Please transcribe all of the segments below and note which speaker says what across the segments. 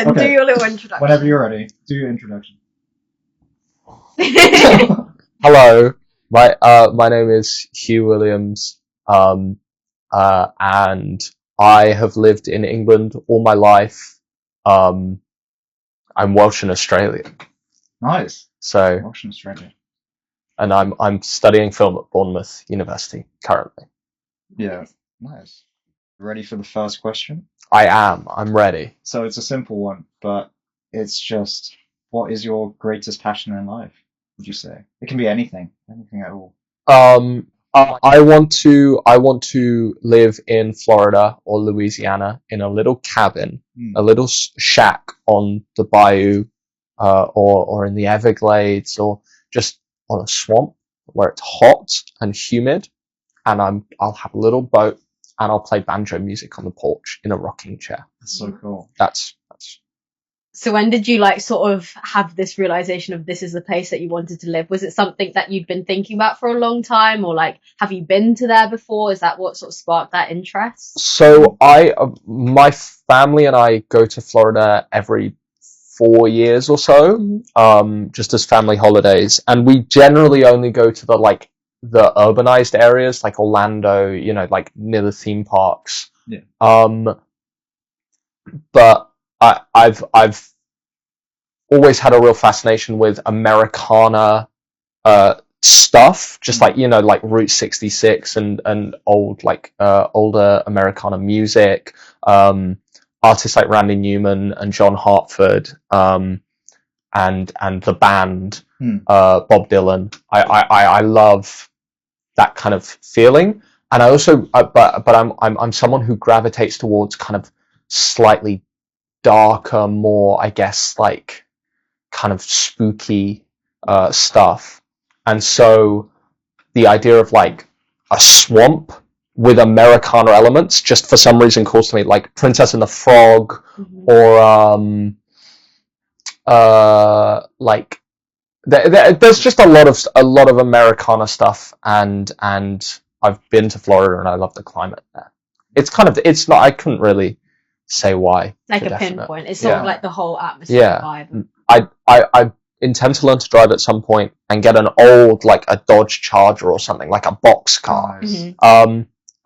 Speaker 1: Do your little introduction.
Speaker 2: Whenever you're ready, do your introduction.
Speaker 3: Hello, my name is Hugh Williams, and I have lived in England all my life. I'm Welsh and Australian.
Speaker 2: Nice.
Speaker 3: So
Speaker 2: Welsh and Australian.
Speaker 3: And I'm studying film at Bournemouth University currently.
Speaker 2: Yeah, nice. Ready for the first question?
Speaker 3: I am. I'm ready.
Speaker 2: So it's a simple one, but it's just, what is your greatest passion in life, would you say? It can be anything at all.
Speaker 3: I want to live in Florida or Louisiana in a little cabin, a little shack on the bayou, or in the Everglades, or just on a swamp where it's hot and humid, and I'll have a little boat and I'll play banjo music on the porch in a rocking chair.
Speaker 2: That's so cool.
Speaker 3: That's.
Speaker 1: So when did you sort of have this realization of this is the place that you wanted to live? Was it something that you'd been thinking about for a long time, or have you been to there before? Is that what sort of sparked that interest?
Speaker 3: So my family and I go to Florida every 4 years or so, just as family holidays, and we generally only go to the urbanized areas like Orlando, near the theme parks.
Speaker 2: Yeah.
Speaker 3: But I've always had a real fascination with Americana stuff, just like Route 66 and old older Americana music, artists like Randy Newman and John Hartford, and the band, Bob Dylan. I love that kind of feeling, and I also but I'm someone who gravitates towards kind of slightly darker, more, I guess, kind of spooky stuff. And so the idea of a swamp with Americana elements just for some reason calls to me, like Princess and the Frog, or there's just a lot of Americana stuff, and I've been to Florida and I love the climate there. It's not, I couldn't really say why.
Speaker 1: A pinpoint. It's sort of like the whole atmosphere vibe.
Speaker 3: I intend to learn to drive at some point and get an old, a Dodge Charger or something, like a box car.
Speaker 2: Nice.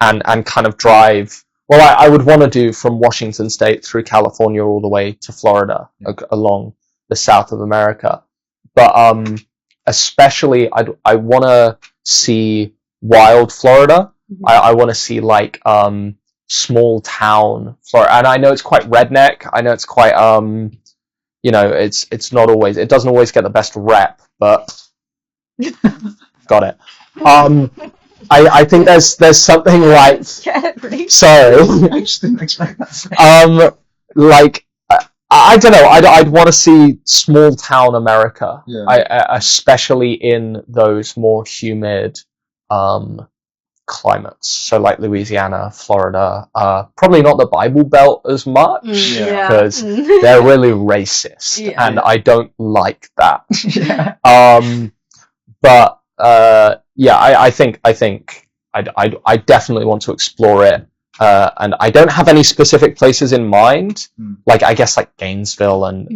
Speaker 3: And kind of drive. Well, I would want to do from Washington State through California all the way to Florida, along the south of America. But especially, I want to see wild Florida. I want to see small town Florida, and I know it's quite redneck. I know it's quite it's not always, it doesn't always get the best rep, but got it. I think there's something like, sorry.
Speaker 2: I just didn't expect that.
Speaker 3: I don't know. I'd want to see small town America, especially in those more humid climates. So Louisiana, Florida, probably not the Bible Belt as much, because they're really racist, and I don't like that. But I think I definitely want to explore it, and I don't have any specific places in mind. I guess Gainesville and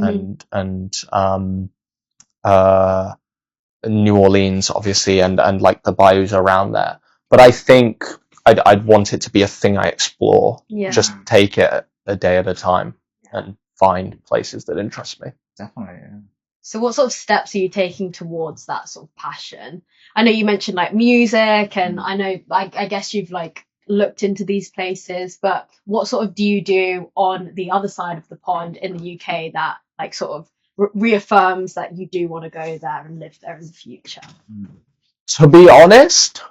Speaker 3: New Orleans, obviously, and the bayous around there. But I think I'd want it to be a thing I explore. Yeah. Just take it a day at a time and find places that interest me.
Speaker 2: Definitely, yeah.
Speaker 1: So what sort of steps are you taking towards that sort of passion? I know you mentioned music, and I know I guess you've looked into these places, but what sort of do you do on the other side of the pond in the UK that sort of reaffirms that you do want to go there and live there in the future?
Speaker 3: To be honest,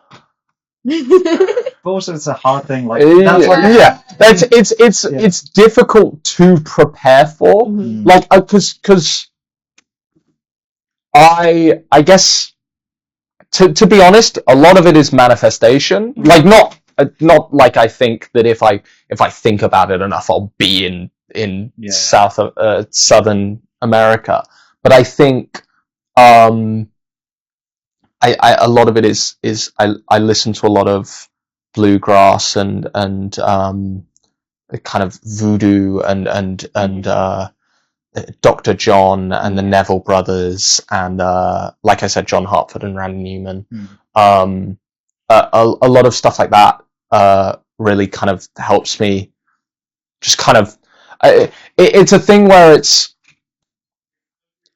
Speaker 2: but also it's a hard thing.
Speaker 3: It's difficult to prepare for, because I guess to be honest, a lot of it is manifestation. Not I think that if I think about it enough, I'll be in Southern America. But I think a lot of it is I listen to a lot of bluegrass and kind of voodoo and Dr. John and the Neville Brothers, and like I said, John Hartford and Randy Newman. A lot of stuff like that really kind of helps me just kind of it's a thing where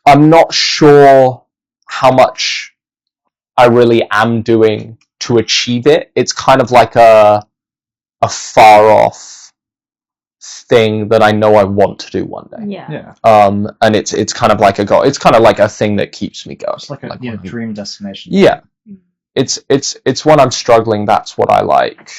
Speaker 3: I'm not sure how much I really am doing to achieve it. It's kind of like a far off thing that I know I want to do one day.
Speaker 1: Yeah.
Speaker 3: And it's kind of like a goal. It's kind of like a thing that keeps me going.
Speaker 2: It's like a dream destination.
Speaker 3: Yeah. It's when I'm struggling, that's what I like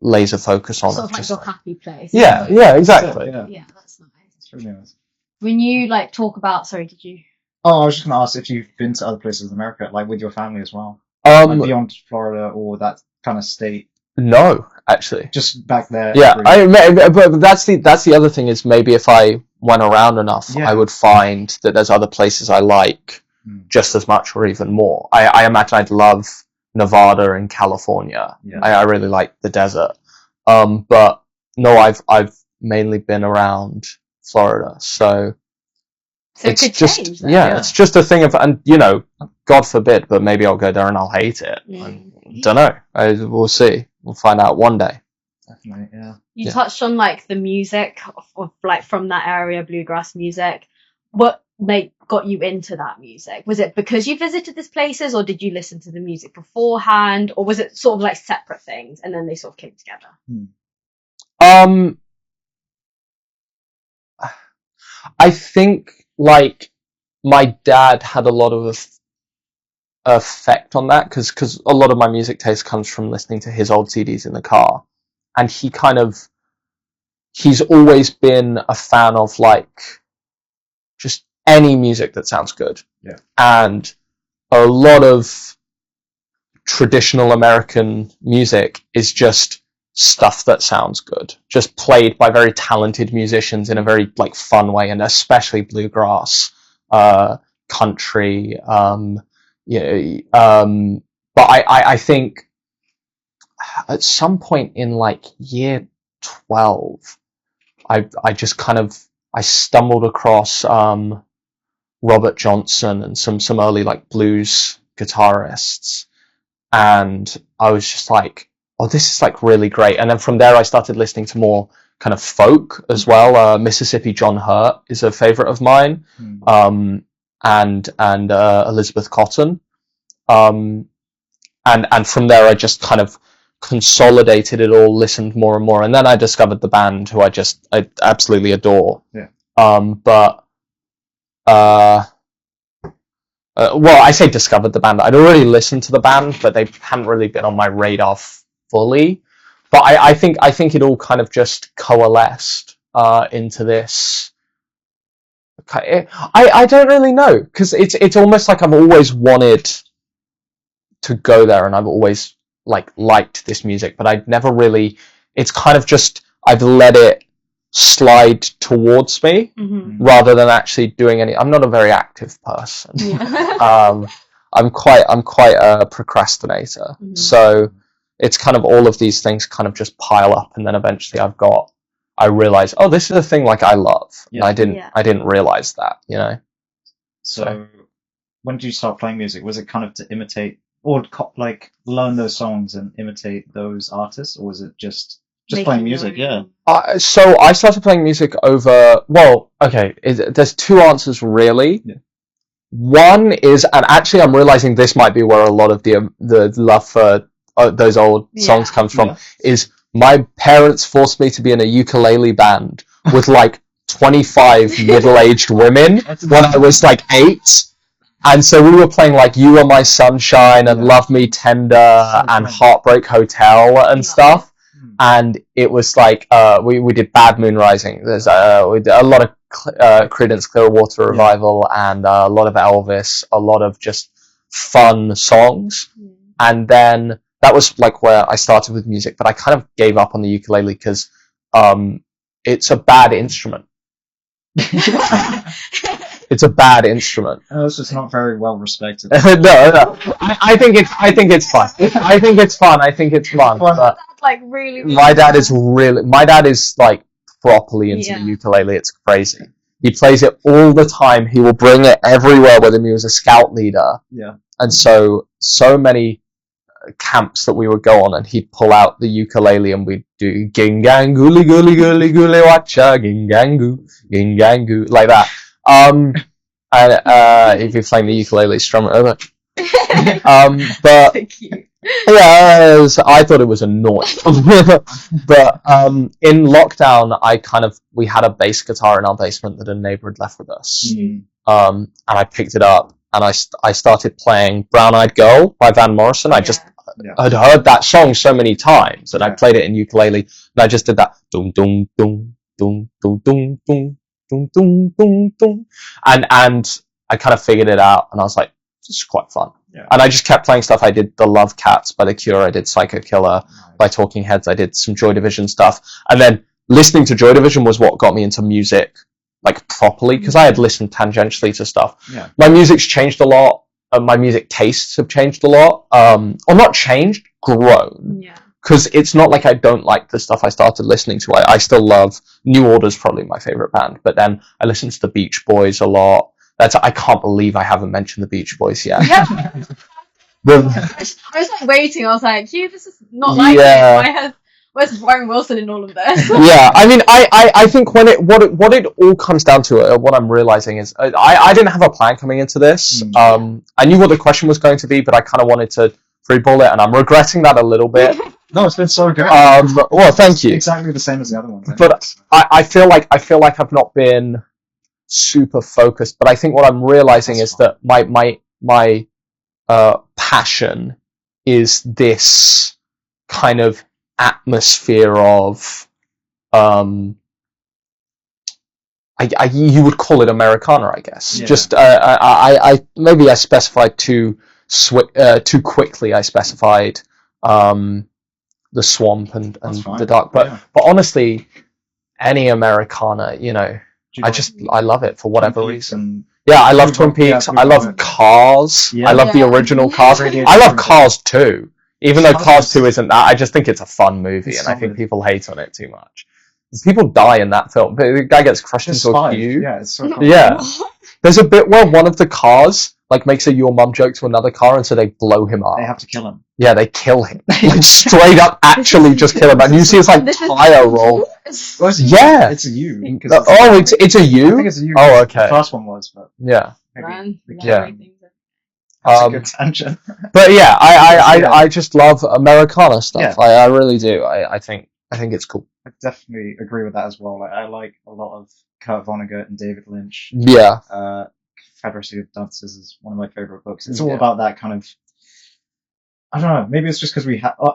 Speaker 3: laser focus on.
Speaker 1: Sort of like your happy place.
Speaker 3: Yeah, exactly.
Speaker 1: Yeah, that's nice.
Speaker 2: It's really nice.
Speaker 1: When you like talk about, sorry, did you?
Speaker 2: Oh, I was just going to ask if you've been to other places in America, like with your family as well, like beyond Florida or that kind of state.
Speaker 3: No, actually,
Speaker 2: just back there.
Speaker 3: Yeah, but that's the other thing is maybe if I went around enough, I would find that there's other places I like just as much or even more. I imagine I'd love Nevada and California. Yeah. I really like the desert. But no, I've mainly been around Florida, so it's
Speaker 1: it could
Speaker 3: just
Speaker 1: change, then.
Speaker 3: it's just a thing of, and you know, God forbid, but maybe I'll go there and I'll hate it. I don't know. We'll see. We'll find out one day.
Speaker 2: Definitely, yeah.
Speaker 1: You touched on like the music of like from that area, bluegrass music. What got you into that music? Was it because you visited these places, or did you listen to the music beforehand, or was it sort of like separate things and then they sort of came together?
Speaker 3: I think like my dad had a lot of effect on that because a lot of my music taste comes from listening to his old CDs in the car, and he's always been a fan of like just any music that sounds good.
Speaker 2: Yeah.
Speaker 3: And a lot of traditional American music is just stuff that sounds good, just played by very talented musicians in a very like fun way, and especially bluegrass, country, but I think at some point in like year 12, I just kind of I stumbled across Robert Johnson and some early like blues guitarists, and I was just like, oh, this is like really great. And then from there I started listening to more kind of folk as well. Mississippi John Hurt is a favorite of mine. And Elizabeth Cotton. And from there I just kind of consolidated it all, listened more and more, and then I discovered the band who I absolutely adore.
Speaker 2: Yeah.
Speaker 3: Well, I say discovered the band. I'd already listened to the band, but they hadn't really been on my radar fully. But I think it all kind of just coalesced into this. I don't really know, because it's almost like I've always wanted to go there, and I've always like liked this music, but I'd never really. It's kind of just I've let it slide towards me rather than actually doing any. I'm not a very active person. I'm quite a procrastinator. So it's kind of all of these things kind of just pile up, and then eventually I realize, oh, this is a thing like I love. Yeah. I didn't realize that, you know.
Speaker 2: So when did you start playing music? Was it kind of to imitate or like learn those songs and imitate those artists, or was it just playing music? Yeah.
Speaker 3: So I started playing music over. Well, okay. There's two answers really. Yeah. One is, and actually, I'm realizing this might be where a lot of the love for those old songs comes from. Is my parents forced me to be in a ukulele band with like 25 middle-aged women when I was like 8. And so we were playing like You Are My Sunshine and Love Me Tender and Heartbreak Hotel and stuff. And it was like, we did Bad Moon Rising. There's we did a lot of Creedence Clearwater Revival and a lot of Elvis, a lot of just fun songs. And then that was like where I started with music, but I kind of gave up on the ukulele because it's a bad instrument. It's a bad instrument.
Speaker 2: Oh, it's just not very well respected.
Speaker 3: No. I think it's fun. I think it's fun. But
Speaker 1: like really.
Speaker 3: My dad is like properly into the ukulele. It's crazy. He plays it all the time. He will bring it everywhere with him. He was a scout leader.
Speaker 2: Yeah.
Speaker 3: And so many camps that we would go on, and he'd pull out the ukulele and we'd do gingangu, guli guli guli wacha, gingangu, like that. And if you're playing the ukulele, strum it over. But
Speaker 1: So cute.
Speaker 3: yeah, I thought it was annoying. But in lockdown, we had a bass guitar in our basement that a neighbor had left with us.
Speaker 2: Mm.
Speaker 3: And I picked it up and I started playing Brown Eyed Girl by Van Morrison. I just had heard that song so many times, and I played it in ukulele, and I just did that dum dum dum dum dum dum dum dum dum dum dum, and I kind of figured it out, and I was like, this is quite fun.
Speaker 2: Yeah.
Speaker 3: And I just kept playing stuff. I did The Love Cats by The Cure, I did Psycho Killer by Talking Heads, I did some Joy Division stuff, and then listening to Joy Division was what got me into music, like, properly, because I had listened tangentially to stuff.
Speaker 2: Yeah.
Speaker 3: My music's changed a lot. My music tastes have changed a lot. Or not changed, grown.
Speaker 1: Yeah.
Speaker 3: Because it's not like I don't like the stuff I started listening to. I still love New Order's probably my favourite band. But then I listen to the Beach Boys a lot. I can't believe I haven't mentioned the Beach Boys yet.
Speaker 1: Yeah. I was like waiting. I was like, this is not like it. Where's Brian Wilson in all of this?
Speaker 3: Yeah, I mean, I think what it all comes down to, what I'm realizing is, I didn't have a plan coming into this. I knew what the question was going to be, but I kind of wanted to freeball it, and I'm regretting that a little bit.
Speaker 2: No, it's been so good.
Speaker 3: Well, thank you.
Speaker 2: Exactly the same as the other ones.
Speaker 3: But I feel like I've not been super focused. But I think what I'm realizing is that my passion is this kind of atmosphere of you would call it Americana, I guess. Yeah. Just I maybe I specified too quickly. I specified the swamp and the dark, but honestly, any Americana, I love it for whatever reason. Yeah, I love Twin Peaks. I love Cars. Yeah. I love the original Cars. I love Cars 2. Even though Cars 2 isn't that, I just think it's a fun movie, and I think people hate on it too much. People die in that film. The guy gets crushed into a cube.
Speaker 2: Yeah, it's so cool.
Speaker 3: Yeah. There's a bit where one of the cars makes a your mum joke to another car, and so they blow him up.
Speaker 2: They have to kill him.
Speaker 3: Yeah, they kill him. Straight up actually just kill him. And you see his tire roll.
Speaker 2: Well,
Speaker 3: yeah.
Speaker 2: It's a U.
Speaker 3: It's a U?
Speaker 2: I think it's a U.
Speaker 3: Oh, okay.
Speaker 2: The first one was, but...
Speaker 3: Yeah.
Speaker 1: Yeah.
Speaker 2: That's a good tangent.
Speaker 3: But yeah, I just love Americana stuff. Yeah. I really do. I think it's cool.
Speaker 2: I definitely agree with that as well. I like a lot of Kurt Vonnegut and David Lynch.
Speaker 3: Yeah.
Speaker 2: Confederacy of Dunces is one of my favorite books. It's all about that kind of... I don't know. Maybe it's just because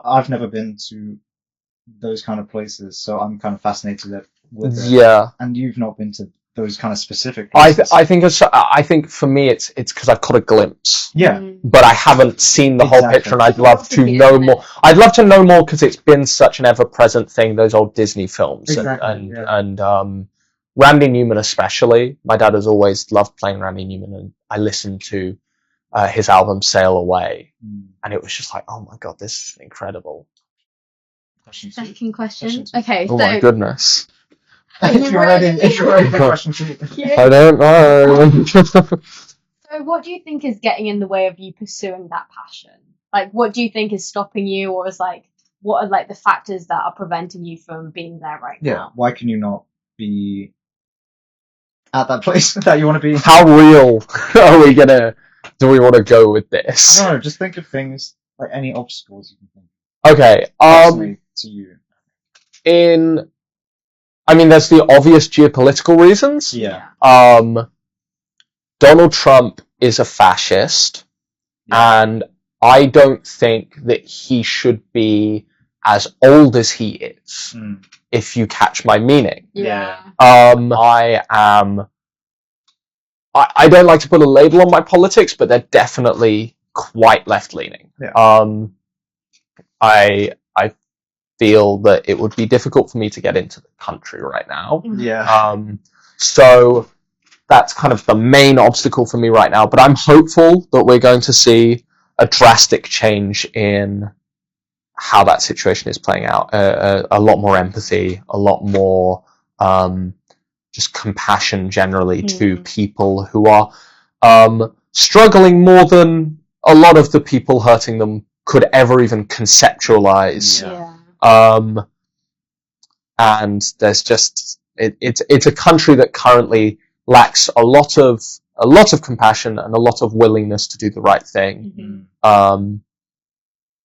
Speaker 2: I've never been to those kind of places, so I'm kind of fascinated with it. Yeah. And you've not been to those kind of specific places. I
Speaker 3: think for me it's because I've caught a glimpse.
Speaker 2: Yeah.
Speaker 3: But I haven't seen the whole picture, and I'd love to know more. I'd love to know more because it's been such an ever-present thing. Those old Disney films and Randy Newman especially. My dad has always loved playing Randy Newman, and I listened to his album Sail Away, and it was just like, oh my god, this is incredible.
Speaker 1: Second question. Okay.
Speaker 3: Oh my goodness.
Speaker 2: If you're ready for question 2.
Speaker 3: I don't know.
Speaker 1: So what do you think is getting in the way of you pursuing that passion? Like, what do you think is stopping you, or what are the factors that are preventing you from being there right now?
Speaker 2: Yeah, why can you not be at that place that you want to be?
Speaker 3: How real do we want to go with this?
Speaker 2: I don't know, just think of things, like any obstacles you can think
Speaker 3: of. Okay,
Speaker 2: to you.
Speaker 3: There's the obvious geopolitical reasons.
Speaker 2: Yeah.
Speaker 3: Donald Trump is a fascist, and I don't think that he should be as old as he is, if you catch my meaning.
Speaker 1: Yeah.
Speaker 3: I don't like to put a label on my politics, but they're definitely quite left-leaning.
Speaker 2: Yeah.
Speaker 3: I feel that it would be difficult for me to get into the country right now.
Speaker 2: Yeah.
Speaker 3: So that's kind of the main obstacle for me right now, but I'm hopeful that we're going to see a drastic change in how that situation is playing out. A lot more empathy, a lot more just compassion generally to people who are struggling more than a lot of the people hurting them could ever even conceptualize. And there's just it's a country that currently lacks a lot of compassion and a lot of willingness to do the right thing.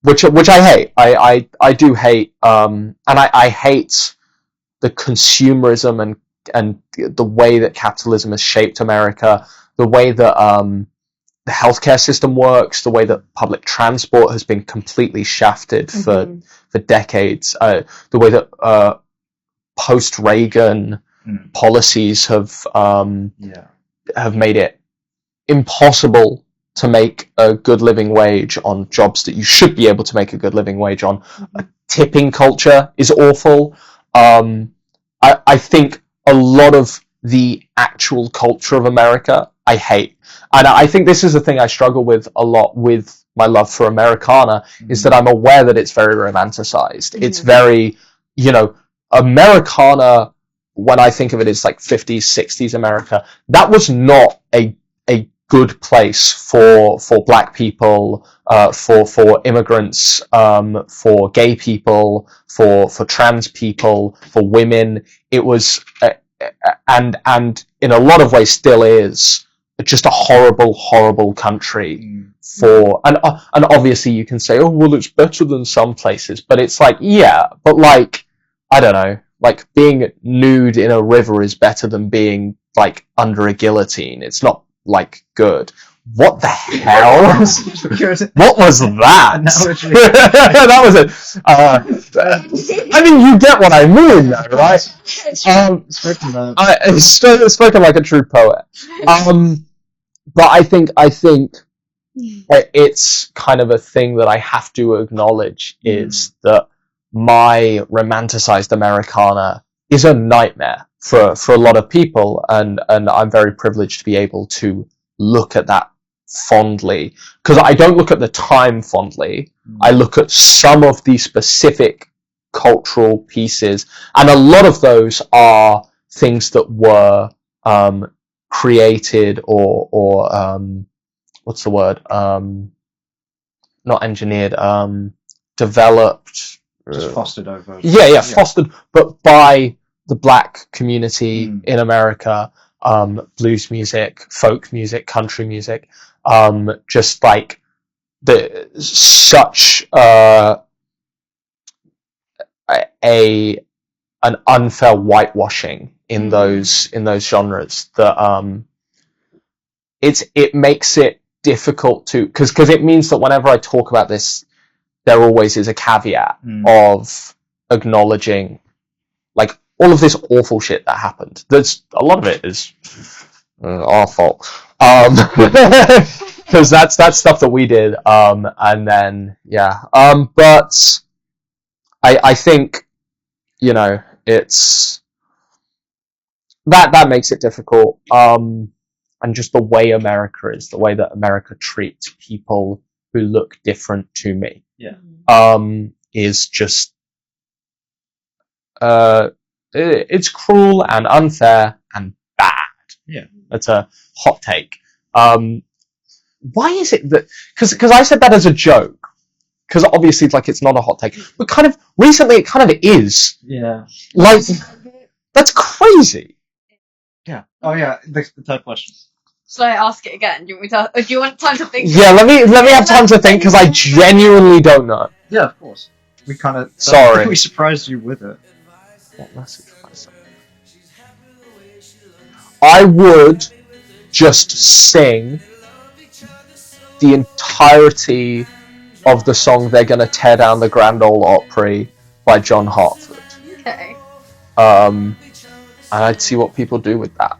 Speaker 3: Which I hate. I do hate, and I hate the consumerism and the way that capitalism has shaped America, the way that the healthcare system works, the way that public transport has been completely shafted for decades, the way that post-Reagan policies have made it impossible to make a good living wage on jobs that you should be able to make a good living wage on. A tipping culture is awful. I think a lot of the actual culture of America I hate. And I think this is the thing I struggle with a lot with my love for Americana, is that I'm aware that it's very romanticized. It's very, Americana, when I think of it, it's like 50s, 60s America. That was not a good place for black people, for immigrants, for gay people, for trans people, for women. It was, and in a lot of ways still is, just a horrible country for, and obviously you can say, oh, well, it's better than some places, but it's like, yeah, but like, I don't know, like being nude in a river is better than being like under a guillotine. It's not like good. What the hell? What was that? That was it. I mean, you get what I mean, though, right? Spoken like a true poet. But I think it's kind of a thing that I have to acknowledge, is that my romanticized Americana is a nightmare for a lot of people, and I'm very privileged to be able to look at that fondly, because I don't look at the time fondly. I look at some of the specific cultural pieces, and a lot of those are things that were created or what's the word, not engineered, developed,
Speaker 2: just fostered over.
Speaker 3: Fostered, but by the black community in America. Blues music, folk music, country music, just like such an unfair whitewashing in those genres that it makes it difficult to, because it means that whenever I talk about this, there always is a caveat of acknowledging like all of this awful shit that happened. There's a lot of it is our fault, because that's stuff that we did, and then but I think it's that makes it difficult, and just the way America is, the way that America treats people who look different to me, is just it's cruel and unfair and bad. Yeah, that's a hot take. Why is it that? Because I said that as a joke. Because obviously, like, it's not a hot take, but kind of recently, it kind of is. Yeah. Like, that's crazy.
Speaker 2: Yeah. Oh yeah. The third question.
Speaker 1: Shall I ask it again? Do you want time to think?
Speaker 3: Yeah. Let me have time to think, because I genuinely don't know.
Speaker 2: Yeah, of course. We kind of.
Speaker 3: Sorry.
Speaker 2: We surprised you with it.
Speaker 3: What message was I sending? I would just sing the entirety of the song "They're Gonna Tear Down the Grand Ole Opry" by John Hartford.
Speaker 1: Okay.
Speaker 3: And I'd see what people do with that.